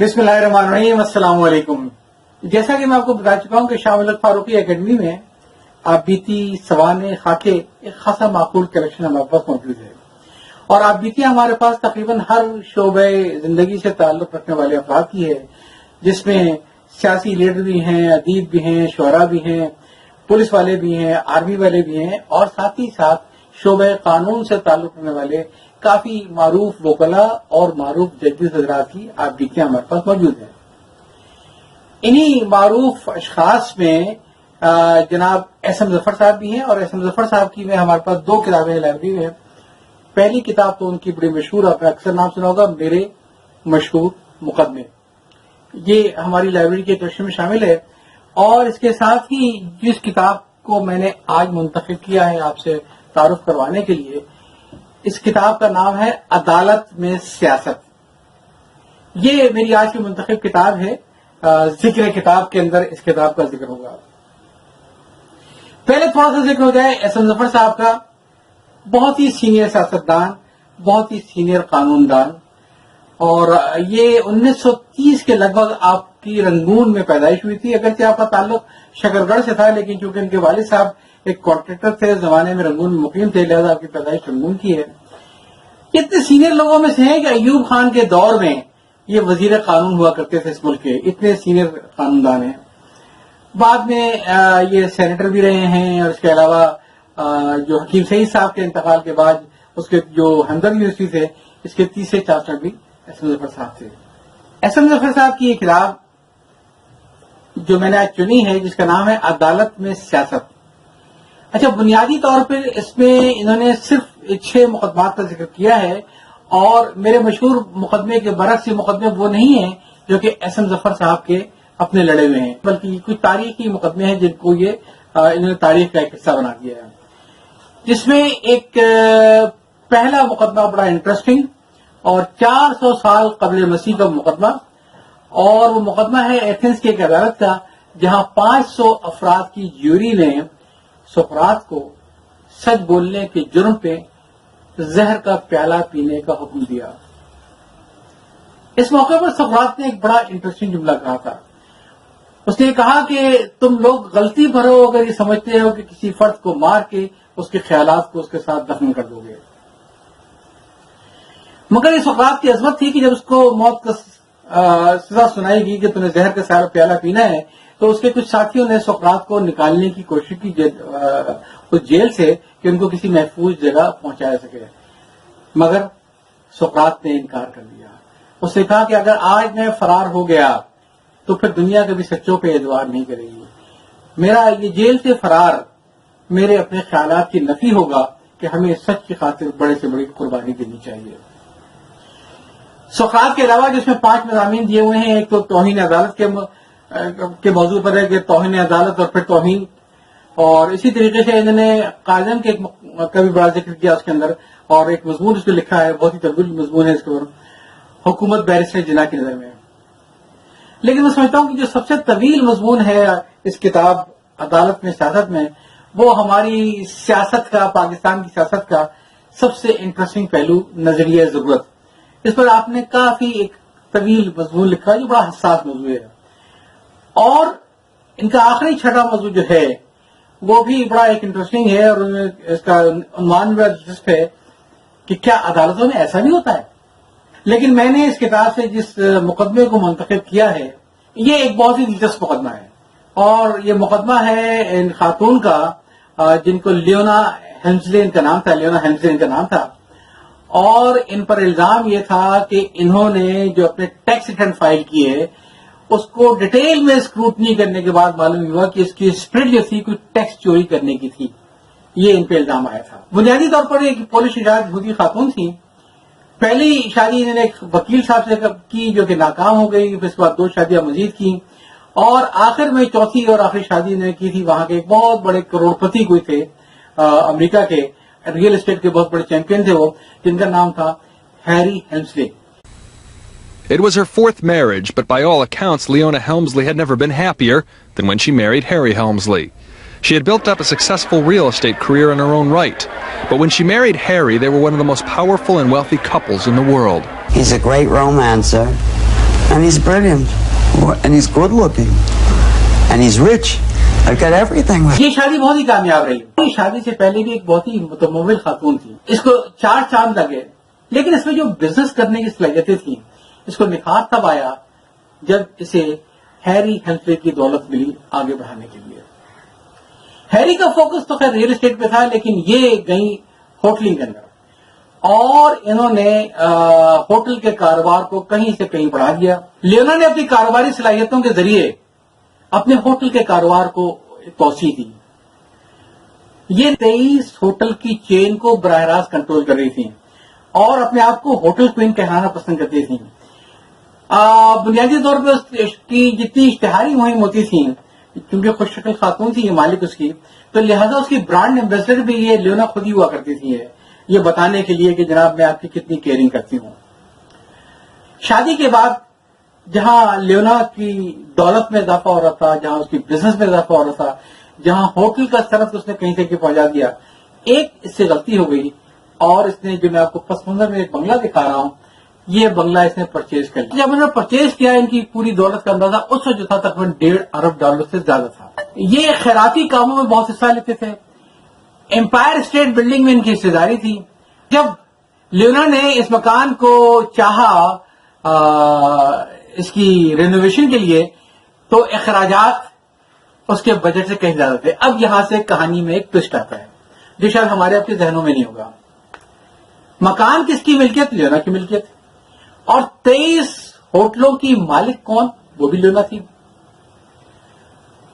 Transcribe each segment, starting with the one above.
بسم اللہ الرحمن الرحیم، السلام علیکم۔ جیسا کہ میں آپ کو بتا چکا ہوں کہ شاہ ملک فاروقی اکیڈمی میں آپ بیتی، سوانے، خاکے ایک خاصا معقول کلیکشن ہمارے پاس موجود ہے، اور آپ بیتی ہمارے پاس تقریباً ہر شعبے زندگی سے تعلق رکھنے والے افراد کی ہے، جس میں سیاسی لیڈر بھی ہیں، ادیب بھی ہیں، شعراء بھی ہیں، پولیس والے بھی ہیں، آرمی والے بھی ہیں، اور ساتھ ہی ساتھ شعبہ قانون سے تعلق رکھنے والے کافی معروف وکلاء اور معروف ججز حضرات کی آپ بیتیاں ہمارے پاس موجود ہیں۔ انہی معروف اشخاص میں جناب ایس ایم ظفر صاحب بھی ہیں، اور ایس ایم ظفر صاحب کی میں ہمارے پاس 2 کتابیں لائبریری میں۔ پہلی کتاب تو ان کی بڑی مشہور، آپ نے اکثر نام سنا ہوگا، میرے مشہور مقدمے، یہ ہماری لائبریری کے کلیکشن میں شامل ہے۔ اور اس کے ساتھ ہی جس کتاب کو میں نے آج منتخب کیا ہے آپ سے تعارف کروانے کے لیے، اس کتاب کا نام ہے عدالت میں سیاست۔ یہ میری آج کی منتخب کتاب ہے، ذکر کتاب کے اندر اس کتاب کا ذکر ہوگا۔ پہلے تھوڑا سا ذکر ہو جائے ایس ایم ظفر صاحب کا، بہت ہی سینئر سیاستدان، بہت ہی سینئر قانون دان، اور یہ 1930 کے لگ بھگ آپ کی رنگون میں پیدائش ہوئی تھی۔ اگرچہ آپ کا تعلق شکرگڑھ سے تھا، لیکن چونکہ ان کے والد صاحب ایک کانٹریکٹر تھے، اس زمانے میں رنگون میں مقیم تھے، لہذا آپ کی پیدائش رنگون کی ہے۔ اتنے سینئر لوگوں میں سے ہیں کہ ایوب خان کے دور میں یہ وزیر قانون ہوا کرتے تھے اس ملک کے، اتنے سینئر قانون دان ہیں۔ بعد میں یہ سینیٹر بھی رہے ہیں، اور اس کے علاوہ جو حکیم سعید صاحب کے انتقال کے بعد اس کے جو ہمدرد یونیورسٹی تھے، اس کے تیسرے چانسلر بھی ایس ایم ظفر صاحب تھے۔ ایس ایم ظفر صاحب کی یہ کتاب جو میں نے آج چنی ہے، جس کا نام ہے عدالت میں سیاست۔ اچھا، بنیادی طور پر اس میں انہوں نے صرف 6 مقدمات کا ذکر کیا ہے، اور میرے مشہور مقدمے کے برعکس یہ مقدمے وہ نہیں ہیں جو کہ ایس ایم ظفر صاحب کے اپنے لڑے ہوئے ہیں، بلکہ یہ کچھ تاریخی مقدمے ہیں جن کو یہ انہوں نے تاریخ کا ایک حصہ بنا دیا ہے، جس میں ایک پہلا مقدمہ بڑا انٹرسٹنگ اور 400 سال قبل مسیح کا مقدمہ، اور وہ مقدمہ ہے ایتھنز کی ایک عدالت کا، جہاں 500 افراد کی جیوری نے سقراط کو سچ بولنے کے جرم پہ زہر کا پیالہ پینے کا حکم دیا۔ اس موقع پر سقراط نے ایک بڑا انٹرسٹنگ جملہ کہا تھا۔ اس نے کہا کہ تم لوگ غلطی بھرو اگر یہ سمجھتے ہو کہ کسی فرد کو مار کے اس کے خیالات کو اس کے ساتھ دفن کر دو گے، مگر یہ سقراط کی عظمت تھی کہ جب اس کو موت کا سزا سنائی گئی کہ تمہیں زہر کا سارا پیالہ پینا ہے، تو اس کے کچھ ساتھیوں نے سقراط کو نکالنے کی کوشش کی اس جیل سے کہ ان کو کسی محفوظ جگہ پہنچایا سکے، مگر سقراط نے انکار کر دیا۔ اس نے کہا کہ اگر آج میں فرار ہو گیا تو پھر دنیا کبھی سچوں پہ اعتبار نہیں کرے گی۔ میرا یہ جیل سے فرار میرے اپنے خیالات کی نفی ہوگا کہ ہمیں سچ کی خاطر بڑے سے بڑی قربانی دینی چاہیے۔ سقراط کے علاوہ جس میں 5 مضامین دیے ہوئے ہیں، ایک تو توہین عدالت کے موضوع پر ہے کہ توہین عدالت اور پھر توہین، اور اسی طریقے سے انہوں نے قاضم کے کا بھی بڑا ذکر کیا اس کے اندر، اور ایک مضمون اس میں لکھا ہے، بہت ہی طویل مضمون ہے اس کے اوپر، حکومت بیرسٹر جناح کی نظر میں۔ لیکن میں سمجھتا ہوں کہ جو سب سے طویل مضمون ہے اس کتاب عدالت میں سیاست میں، وہ ہماری سیاست کا، پاکستان کی سیاست کا سب سے انٹرسٹنگ پہلو نظریہ ضرورت۔ اس پر آپ نے کافی ایک طویل مضمون لکھا ہے جو بڑا حساس موضوع ہے، اور ان کا آخری 6واں موضوع جو ہے وہ بھی بڑا ایک انٹرسٹنگ ہے، اور اس کا عنوان بھی دلچسپ ہے کہ کیا عدالتوں میں ایسا بھی ہوتا ہے۔ لیکن میں نے اس کتاب سے جس مقدمے کو منتخب کیا ہے، یہ ایک بہت ہی دلچسپ مقدمہ ہے، اور یہ مقدمہ ہے ان خاتون کا جن کو لیونا ہیمسلے ان کا نام تھا، لیونا ہیمسلے ان کا نام تھا، اور ان پر الزام یہ تھا کہ انہوں نے جو اپنے ٹیکس ریٹرن فائل کیے اس کو ڈیٹیل میں اسکروٹنی کرنے کے بعد معلوم ہوا کہ اس کی اسپرٹ جو تھی کوئی ٹیکس چوری کرنے کی تھی، یہ ان پہ الزام آیا تھا۔ بنیادی طور پر ایک پولش نژاد یہودی خاتون تھی، پہلی شادی انہوں نے ایک وکیل صاحب سے کی جو کہ ناکام ہو گئی، پھر اس کے بعد 2 شادیاں مزید کی، اور آخر میں چوتھی اور آخری شادی انہوں نے کی تھی وہاں کے ایک بہت بڑے کروڑ پتی کوئی تھے امریکہ کے، ریئل اسٹیٹ کے بہت بڑے چیمپئن تھے وہ، جن کا نام تھا Harry ہیمسلے۔ It was her 4th marriage, but by all accounts, Leona Helmsley had never been happier than when she married Harry Helmsley. She had built up a successful real estate career in her own right. But when she married Harry, they were one of the most powerful and wealthy couples in the world. He's a great romancer, And he's brilliant. And he's good looking. And he's rich. I've got everything with یہ شادی بہت ہی کامیاب رہی. یہ شادی سے پہلے بھی ایک بہت ہی متمول خاتون تھی. اس کو 4 چاند لگے, لیکن اس میں جو بزنس کرنے کی صلاحیتیں تھیں, اس کو نکھار تب آیا جب اسے ہیری ہیمسلے کی دولت ملی آگے بڑھانے کے لیے. ہیری کا فوکس تو خیر ریئل اسٹیٹ پہ تھا, لیکن یہ گئی ہوٹلنگ کے اندر, اور انہوں نے ہوٹل کے کاروبار کو کہیں سے کہیں بڑھا دیا. لیونا نے اپنی کاروباری صلاحیتوں کے ذریعے اپنے ہوٹل کے کاروبار کو توسیع دی. یہ 23 ہوٹل کی چین کو براہ راست کنٹرول کر رہی تھی اور اپنے آپ کو ہوٹل کوئین کہلانا پسند کرتی تھیں. بنیادی طور پہ اس کی جتنی اشتہاری مہم ہوتی تھیں, کیونکہ خوش شکل خاتون تھی یہ مالک اس کی, تو لہذا اس کی برانڈ ایمبیسڈر بھی یہ لیونا خود ہی ہوا کرتی تھی, یہ بتانے کے لیے کہ جناب میں آپ کی کتنی کیئرنگ کرتی ہوں. شادی کے بعد جہاں لیونا کی دولت میں اضافہ ہو رہا تھا, جہاں اس کی بزنس میں اضافہ ہو رہا تھا, جہاں ہوٹل کا سرد اس نے کہیں سے پہنچا دیا, ایک اس سے غلطی ہو گئی, اور اس نے جو میں آپ کو پس منظر میں ایک بنگلہ دکھا رہا ہوں, یہ بنگلہ اس نے پرچیز کر لیا. جب انہوں نے پرچیز کیا, ان کی پوری دولت کا اندازہ اس وقت جو تھا تقریباً $1.5 ارب سے زیادہ تھا. یہ خیراتی کاموں میں بہت حصہ لیتے تھے. امپائر اسٹیٹ بلڈنگ میں ان کی حصہ داری تھی. جب لیونا نے اس مکان کو چاہا اس کی رینوویشن کے لیے, تو اخراجات اس کے بجٹ سے کہیں زیادہ تھے. اب یہاں سے کہانی میں ایک ٹوسٹ آتا ہے جو شاید ہمارے آپ کے ذہنوں میں نہیں ہوگا. مکان کس کی ملکیت؟ لیونا کی ملکیت. اور 23 ہوٹلوں کی مالک کون؟ وہ بھی لیونا تھی.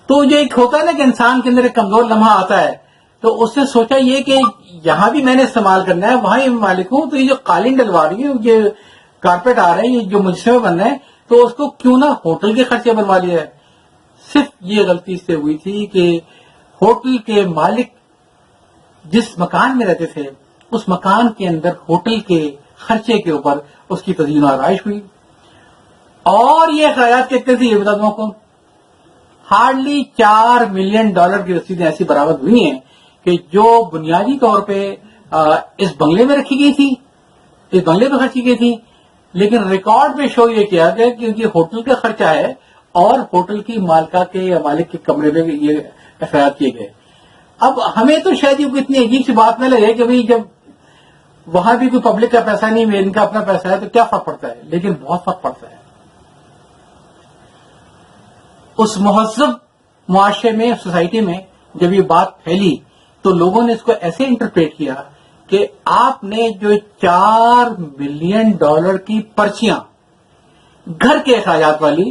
تو جو ایک ہوتا ہے نا کہ انسان کے اندر ایک کمزور لمحہ آتا ہے, تو اس نے سوچا یہ کہ یہاں بھی میں نے استعمال کرنا ہے, وہاں ہی مالک ہوں, تو یہ جو قالین ڈلوا رہی ہے, یہ کارپیٹ آ رہے ہیں, یہ جو مجسمے بن رہے ہیں, تو اس کو کیوں نہ ہوٹل کے خرچے بنوا لیا ہے. صرف یہ غلطی سے ہوئی تھی کہ ہوٹل کے مالک جس مکان میں رہتے تھے, اس مکان کے اندر ہوٹل کے خرچے کے اوپر اس کی تزئین و آرائش ہوئی. اور یہ اخراجات کتنے تھے یہ بتا دوں آپ کو, ہارڈلی $4 ملین کی رسیدیں ایسی برآمد ہوئی ہیں کہ جو بنیادی طور پہ اس بنگلے میں رکھی گئی تھی, اس بنگلے میں خرچی گئی تھی, لیکن ریکارڈ پہ شو یہ کیا گیا کہ یہ ہوٹل کا خرچہ ہے اور ہوٹل کی مالکہ کے یا مالک کے کمرے میں یہ اخراجات کیے گئے. اب ہمیں تو شاید یہ کوئی اتنی عجیب سی بات نہ لگے کہ بھئی جب وہاں بھی کوئی پبلک کا پیسہ نہیں, ان کا اپنا پیسہ ہے, تو کیا فرق پڑتا ہے, لیکن بہت فرق پڑتا ہے. اس مہذب معاشرے میں, سوسائٹی میں جب یہ بات پھیلی تو لوگوں نے اس کو ایسے انٹرپریٹ کیا کہ آپ نے جو $4 ملین کی پرچیاں گھر کے اخراجات والی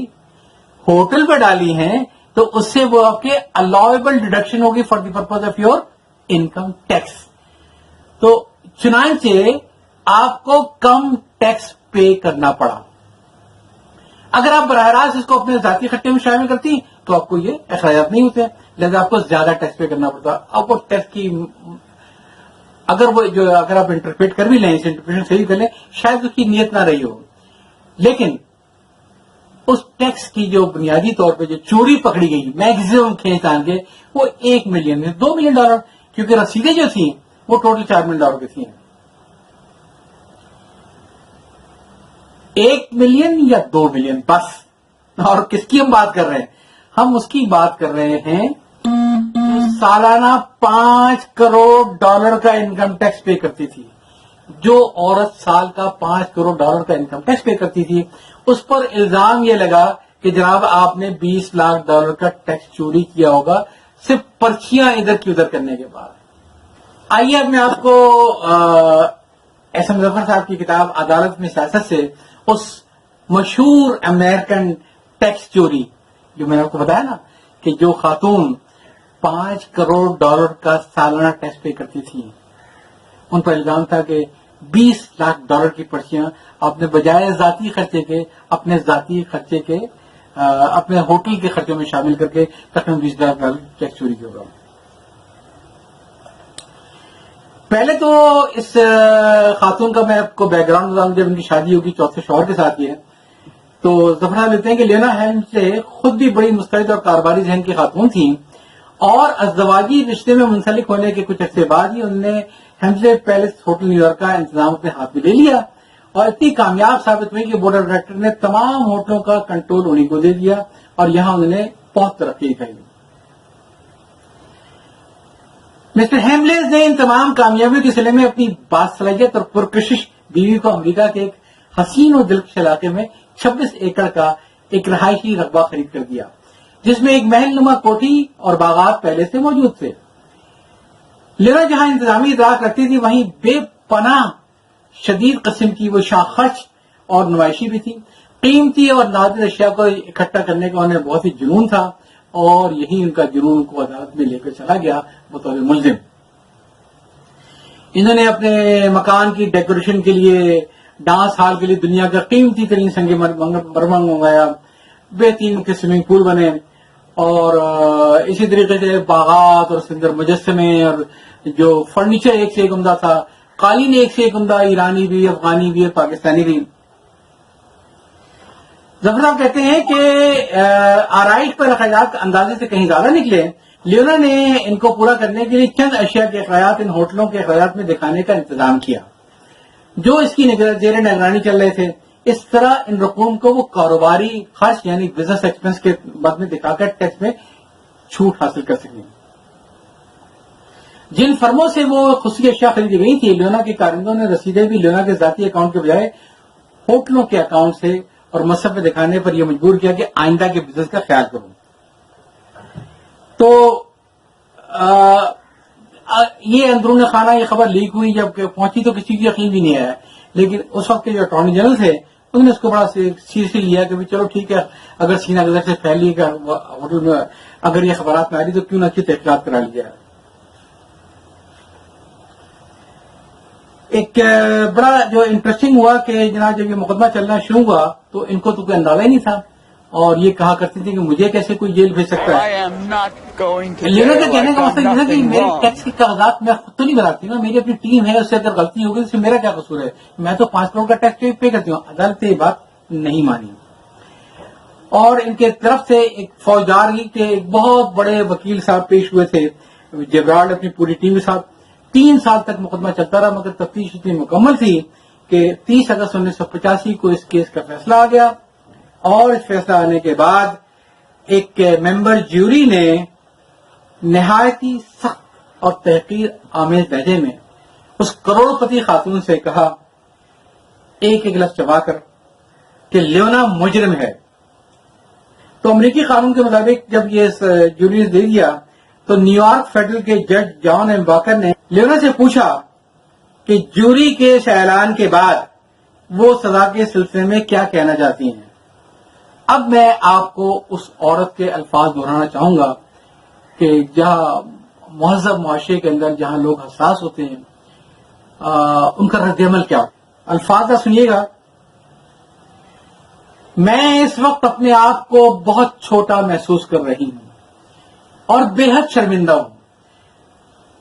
ہوٹل پہ ڈالی ہیں, تو اس سے وہ آپ کے الاؤیبل ڈیڈکشن ہوگی for the purpose of your income tax. تو چنانچہ آپ کو کم ٹیکس پے کرنا پڑا. اگر آپ براہ راست اس کو اپنے ذاتی خرچے میں شامل کرتی تو آپ کو یہ اخراجات نہیں ہوتے, لہذا آپ کو زیادہ ٹیکس پے کرنا پڑتا. اب وہ ٹیکس کی اگر آپ انٹرپریٹ کر بھی لیں, اس انٹرپریشن صحیح کر لیں, شاید اس کی نیت نہ رہی ہو, لیکن اس ٹیکس کی جو بنیادی طور پہ جو چوری پکڑی گئی میکسیمم کھینچ تان کے, وہ $1 ملین $2 ملین, کیونکہ رسیدیں جو تھیں وہ ٹوٹل $4 ملین کی تھیں. 1 ملین یا 2 ملین بس. اور کس کی ہم بات کر رہے ہیں؟ ہم اس کی بات کر رہے ہیں سالانہ $5 کروڑ کا انکم ٹیکس پے کرتی تھی. جو عورت سال کا $5 کروڑ کا انکم ٹیکس پے کرتی تھی, اس پر الزام یہ لگا کہ جناب آپ نے $20 لاکھ کا ٹیکس چوری کیا ہوگا, صرف پرچیاں ادھر کی ادھر کرنے کے بعد. آئیے اب میں آپ کو ایس ایم ظفر صاحب کی کتاب عدالت میں سیاست سے اس مشہور امریکن ٹیکس چوری, جو میں نے آپ کو بتایا نا کہ جو خاتون $5 کروڑ کا سالانہ ٹیکس پے کرتی تھی, ان پر الزام تھا کہ $20 لاکھ کی پرچیاں اپنے بجائے ذاتی خرچے کے, اپنے ذاتی خرچے کے, اپنے ہوٹل کے خرچوں میں شامل کر کے تقریباً $20 لاکھ ٹیکس چوری کیا ہوگا. پہلے تو اس خاتون کا میں آپ کو بیک گراؤنڈ بتاؤں. جب ان کی شادی ہوگی چوتھے شوہر کے ساتھ یہ, تو ظفر صاحب لیتے ہیں کہ لیونا ہیمسلے خود بھی بڑی مستعد اور کاروباری ذہن کی خاتون تھیں, اور ازدواجی رشتے میں منسلک ہونے کے کچھ عرصے بعد ہی انہوں نے ہیمسلے پیلس ہوٹل نیو یارک کا انتظام اپنے ہاتھ میں لے لیا, اور اتنی کامیاب ثابت ہوئی کہ بورڈ آف ڈائریکٹر نے تمام ہوٹلوں کا کنٹرول انہیں کو دے دیا اور یہاں انہوں نے بہت ترقی دکھائی. مسٹر ہیملیز نے ان تمام کامیابیوں کے سلسلے میں اپنی باصلاحیت اور پرکشش بیوی کو امریکہ کے ایک حسین و دلکش علاقے میں 26 ایکڑ کا ایک رہائشی رقبہ خرید کر دیا، جس میں ایک محل نما کوٹھی اور باغات پہلے سے موجود تھے. لینا جہاں انتظامی ادراک رکھتی تھی، وہیں بے پناہ شدید قسم کی وہ شاخ خرچ اور نمائشی بھی تھی. قیمتی اور نادر اشیاء کو اکٹھا کرنے کا انہیں بہت ہی جنون تھا، اور یہی ان کا جنون کو عدالت میں لے کر چلا گیا بطور ملزم. انہوں نے اپنے مکان کی ڈیکوریشن کے لیے، ڈانس ہال کے لیے دنیا کا قیمتی ترین سنگ مرمر منگوایا، بہترین کے سوئمنگ پول بنے، اور اسی طریقے سے باغات اور سندر مجسمے، اور جو فرنیچر ایک سے ایک عمدہ تھا، قالین ایک سے ایک عمدہ، ایرانی بھی، افغانی بھی اور پاکستانی بھی. ظفر صاحب کہتے ہیں کہ آرائش پر اخراجات اندازے سے کہیں زیادہ نکلے. لیونا نے ان کو پورا کرنے کے لیے چند اشیاء کے اخراجات ان ہوٹلوں کے اخراجات میں دکھانے کا انتظام کیا جو اس کی زیر نگرانی چل رہے تھے. اس طرح ان رقوم کو وہ کاروباری خرچ یعنی بزنس ایکسپنس کے بعد میں دکھا کر ٹیکس میں چھوٹ حاصل کر سکیں. جن فرموں سے وہ خصوصی اشیاء خریدی گئی تھی، لیونا کے کارندوں نے رسیدیں بھی لیونا کے ذاتی اکاؤنٹ کے بجائے ہوٹلوں کے اکاؤنٹ سے اور مصحف میں دکھانے پر یہ مجبور کیا کہ آئندہ کے بزنس کا خیال کروں. تو یہ اندرون خانہ یہ خبر لیک ہوئی، جب پہنچی تو کسی کو یقین بھی نہیں آیا، لیکن اس وقت کے جو اٹارنی جنرل تھے انہوں نے اس کو بڑا سیریسلی لیا کہ چلو ٹھیک ہے، اگر سینہ گزر سے پھیلی گا ہوٹل میں، اگر یہ خبرات میں آ رہی تو کیوں نہ اچھی تحقیقات کرا لی جائے. ایک بڑا جو انٹرسٹنگ ہوا کہ جناب جب یہ مقدمہ چلنا شروع ہوا تو ان کو تو کوئی اندازہ ہی نہیں تھا، اور یہ کہا کرتی تھی کہ مجھے کیسے کوئی جیل بھیج سکتا ہے. لینا کا کہنے کا مطلب یہ تھا کہ میرے ٹیکس کے کاغذات میں خود تو نہیں بناتی نا، میری اپنی ٹیم ہے، اس سے اگر غلطی ہوگی تو اس سے میرا کیا قصور ہے، میں تو 5 کروڑ کا ٹیکس پے کرتی ہوں. عدالت نے یہ بات نہیں مانی، اور ان کے طرف سے ایک فوجداری کے ایک بہت بڑے وکیل صاحب پیش ہوئے تھے، جیبرالڈ اپنی پوری ٹیم کے ساتھ. 3 سال تک مقدمہ چلتا رہا، مگر تفتیش اتنی مکمل تھی کہ 30 اگست 1985 کو اس کیس کا فیصلہ آ گیا. اور اس فیصلہ آنے کے بعد ایک ممبر جیوری نے نہایتی سخت اور تحقیر آمیز لہجے میں اس کروڑ پتی خاتون سے کہا ایک لفظ چبا کر کہ لیونا مجرم ہے. تو امریکی قانون کے مطابق جب یہ جیوری نے دے دیا تو نیویارک فیڈرل کے جج جان ایم واکر نے لیونا سے پوچھا کہ جیوری کے اس اعلان کے بعد وہ سزا کے سلسلے میں کیا کہنا چاہتی ہیں. اب میں آپ کو اس عورت کے الفاظ دہرانا چاہوں گا کہ جہاں مہذب معاشرے کے اندر جہاں لوگ حساس ہوتے ہیں ان کا رد عمل کیا. الفاظ سنیے گا. میں اس وقت اپنے آپ کو بہت چھوٹا محسوس کر رہی ہوں اور بے حد شرمندہ ہوں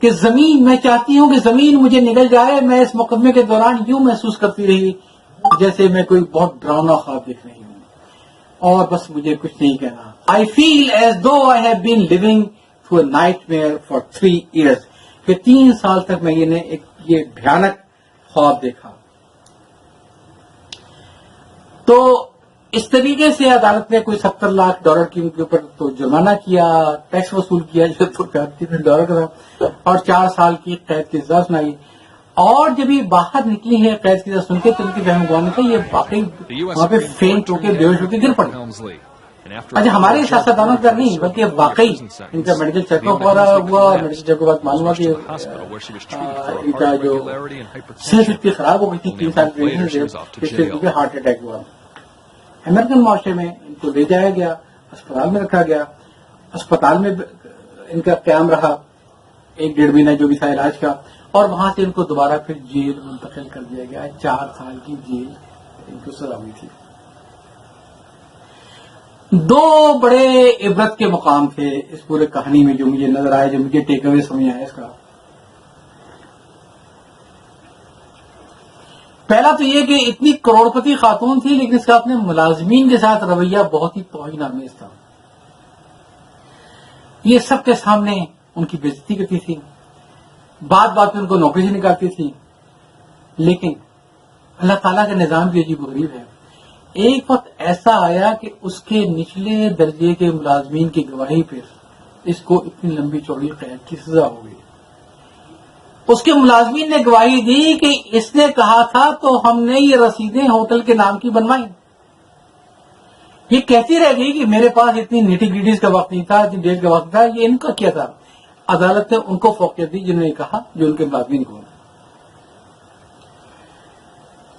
کہ زمین، میں چاہتی ہوں کہ زمین مجھے نگل جائے. میں اس مقدمے کے دوران یوں محسوس کرتی رہی جیسے میں کوئی بہت ڈراؤنا خواب دیکھ رہی ہوں، اور بس مجھے کچھ نہیں کہنا. I feel as though I have been living through a nightmare for 3 years. کہ 3 سال تک میں یہ بھیانک خواب دیکھا. تو اس طریقے سے عدالت نے کوئی $70 لاکھ کی ان کے اوپر تو جرمانہ کیا، ٹیکس وصول کیا جو $33 کا تھا، اور 4 سال کی قید کی سزا سنائی. اور جب یہ باہر نکلی ہے قید کی سزا سن کے تو ان کی بہن گوانے تھا، یہ واقعی وہاں پہ فینٹ ہو کے بے ہوش ہو کے گر پڑی. اچھا ہمارے سیاستدانوں کا نہیں بلکہ واقعی ان کا میڈیکل چیک اپ ہوا، اور میڈیکل چیک اپ کے بعد معلوم ہوا کہ ان کا جو صحت اتنی خراب ہو گئی تھی 3 سال کی، ہارٹ اٹیک ہوا. امریکن معاشرے میں ان کو لے جایا گیا، اسپتال میں رکھا گیا. اسپتال میں ان کا قیام رہا 1-1.5 مہینہ جو بھی تھا علاج کا، اور وہاں سے ان کو دوبارہ پھر جیل منتقل کر دیا گیا. 4 سال کی جیل ان کو سزا ہوئی تھی. 2 بڑے عبرت کے مقام تھے اس پورے کہانی میں جو مجھے نظر آئے، جو مجھے ٹیک اوے سمجھ آیا اس کا. پہلا تو یہ کہ اتنی کروڑپتی خاتون تھی لیکن اس کا اپنے ملازمین کے ساتھ رویہ بہت ہی توہین آمیز تھا. یہ سب کے سامنے ان کی بے عزتی کرتی تھی، بات بات میں ان کو نوکری سے نکالتی تھی، لیکن اللہ تعالیٰ کا نظام بھی عجیب و غریب ہے. ایک وقت ایسا آیا کہ اس کے نچلے درجے کے ملازمین کی گواہی پر اس کو اتنی لمبی چوڑی قید کی سزا ہو گئی. اس کے ملازمین نے گواہی دی کہ اس نے کہا تھا تو ہم نے یہ رسیدیں ہوٹل کے نام کی بنوائی. یہ کہتی رہ گئی کہ میرے پاس اتنی نیٹی گریڈیز کا وقت نہیں تھا، اتنی ڈیل کا وقت تھا، یہ ان کا کیا تھا. عدالت نے ان کو فوقیت دی جنہوں نے کہا، جو ان کے ملازمین کو،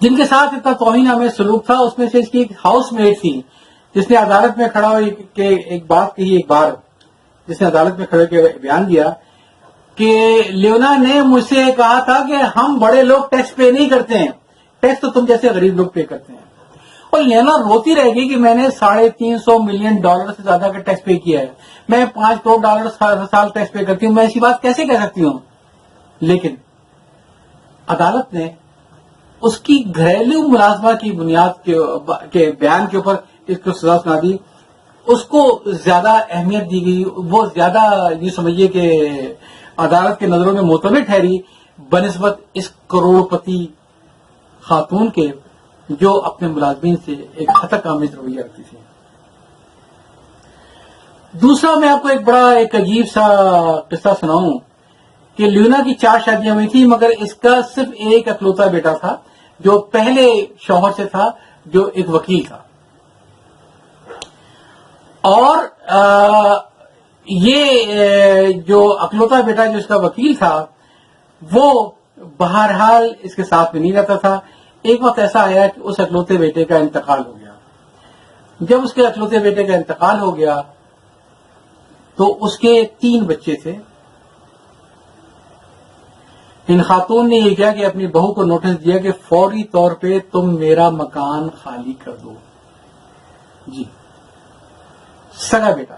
جن کے ساتھ اتنا توہین آمیز سلوک تھا. اس میں سے اس کی ایک ہاؤس میٹ تھی جس نے عدالت میں کھڑا ہو کے ایک بات کہی، ایک بار جس نے عدالت میں کھڑے کے بیان دیا کہ لیونا نے مجھ سے کہا تھا کہ ہم بڑے لوگ ٹیکس پے نہیں کرتے ہیں، ٹیکس تو تم جیسے غریب لوگ پے کرتے ہیں. اور لیونا روتی رہے گی کہ میں نے $350 ملین سے زیادہ کا ٹیکس پے کیا ہے، میں $5 کروڑ سال ٹیکس پے کرتی ہوں، میں ایسی بات کیسے کہہ سکتی ہوں. لیکن عدالت نے اس کی گھریلو ملازمہ کی بنیاد کے بیان کے اوپر اس کو سزا سنا دی. اس کو زیادہ اہمیت دی گئی، وہ زیادہ یہ سمجھیے کہ عدالت کے نظروں میں معتبر ٹھہری بنسبت اس کروڑ پتی خاتون کے جو اپنے ملازمین سے ایک ہتک آمیز رویہ رکھتی تھی. دوسرا میں آپ کو ایک عجیب سا قصہ سناؤں کہ لیونا کی 4 شادیاں ہوئی تھی، مگر اس کا صرف ایک اکلوتا بیٹا تھا جو پہلے شوہر سے تھا، جو ایک وکیل تھا. اور یہ جو اکلوتا بیٹا جو اس کا وکیل تھا وہ بہرحال اس کے ساتھ میں نہیں رہتا تھا. ایک وقت ایسا آیا کہ اس اکلوتے بیٹے کا انتقال ہو گیا. جب اس کے اکلوتے بیٹے کا انتقال ہو گیا تو اس کے 3 بچے تھے. ان خاتون نے یہ کیا کہ اپنی بہو کو نوٹس دیا کہ فوری طور پہ تم میرا مکان خالی کر دو. جی، سگا بیٹا،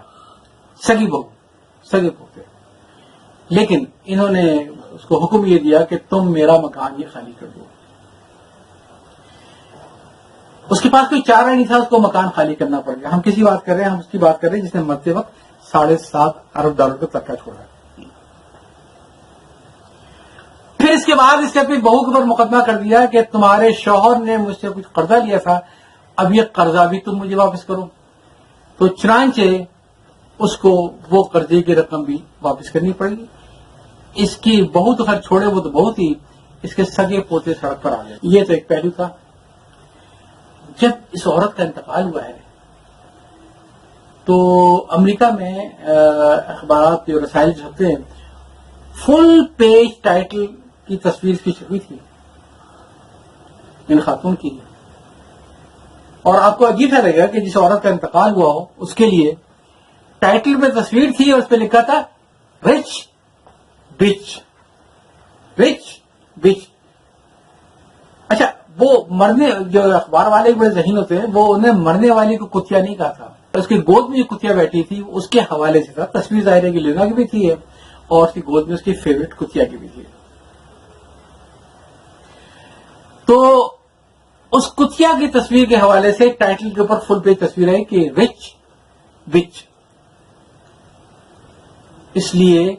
سگی بہو، سگے پوتے، لیکن انہوں نے اس کو حکم یہ دیا کہ تم میرا مکان یہ خالی کر دو. اس کے پاس کوئی چارہ نہیں تھا، اس کو مکان خالی کرنا پڑ گیا. ہم کسی بات کر رہے ہیں، ہم اس کی بات کر رہے ہیں جس نے مرتے وقت $7.5 ارب کا ترکہ چھوڑا. پھر اس کے بعد اس نے اپنی بہو کے اوپر مقدمہ کر دیا کہ تمہارے شوہر نے مجھ سے کچھ قرضہ لیا تھا، اب یہ قرضہ بھی تم مجھے واپس کرو. تو چنانچہ اس کو وہ قرضے کی رقم بھی واپس کرنی پڑے گی. اس کی بہو تو خیر چھوڑے، وہ تو بہت ہی، اس کے سگے پوتے سڑک پر آ گئے. یہ تو ایک پہلو تھا. جب اس عورت کا انتقال ہوا ہے تو امریکہ میں اخبارات کے رسائل جو ہوتے ہیں فل پیج ٹائٹل کی تصویر کی چھپی تھی ان خاتون کی. اور آپ کو عجیب سا لگے گا کہ جس عورت کا انتقال ہوا ہو اس کے لیے ٹائٹل میں تصویر تھی اور اس پہ لکھا تھا رچ بچ، رچ بچ. اچھا، وہ مرنے، جو اخبار والے بڑے ذہین ہوتے ہیں، وہ انہیں مرنے والی کو کتیا نہیں کہا تھا. اس کی گود میں جو کتیا بیٹھی تھی اس کے حوالے سے تھا. تصویر ظاہر ہے کہ لینا کی بھی تھی ہے اور اس کی گود میں اس کی فیوریٹ کتیا کی بھی تھی. تو اس کتیا کی تصویر کے حوالے سے ٹائٹل کے اوپر فل پیج تصویر ہے کہ رچ بچ، اس لیے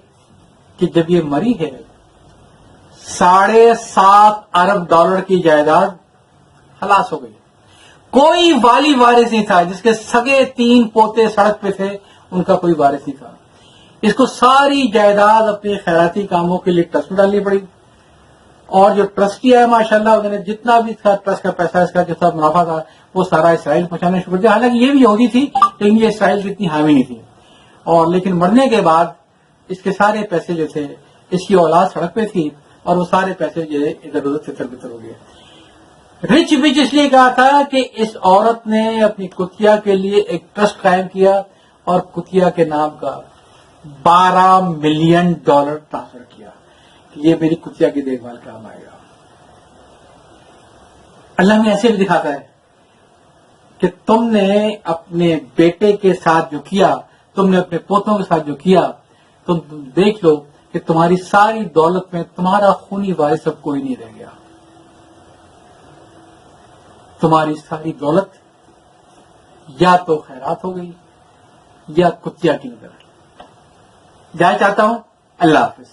کہ جب یہ مری ہے $7.5 ارب کی جائیداد خلاص ہو گئی. کوئی والی وارث نہیں تھا. جس کے سگے 3 پوتے سڑک پہ تھے ان کا کوئی وارث نہیں تھا. اس کو ساری جائیداد اپنے خیراتی کاموں کے لیے ٹرسٹ میں ڈالنی پڑی. اور جو ٹرسٹی ہے ماشاءاللہ انہوں نے جتنا بھی تھا ٹرسٹ کا پیسہ، اس کا جو سب منافع تھا وہ سارا اسرائیل پہنچانے شروع کر دیا. حالانکہ یہ بھی یہودی تھی لیکن یہ اسرائیل کی اتنی حامی نہیں تھی. اور لیکن مرنے کے بعد اس کے سارے پیسے جو تھے، اس کی اولاد سڑک پہ تھی اور وہ سارے پیسے جو ہے ادھر ادھر تتر بتر ہو گئے. رچ بچ اس لیے کہا تھا کہ اس عورت نے اپنی کتیا کے لیے ایک ٹرسٹ قائم کیا اور کتیا کے نام کا $12 ملین ٹرانسفر کیا کہ یہ میری کتیا کی دیکھ بھال کام آئے گا. اللہ ہمیں ایسے بھی دکھاتا ہے کہ تم نے اپنے بیٹے کے ساتھ جو کیا، تم نے اپنے پوتوں کے ساتھ جو کیا، تم دیکھ لو کہ تمہاری ساری دولت میں تمہارا خونی وارث اب کوئی نہیں رہ گیا. تمہاری ساری دولت یا تو خیرات ہو گئی یا کتیا کی نظر. جائے چاہتا ہوں. اللہ حافظ.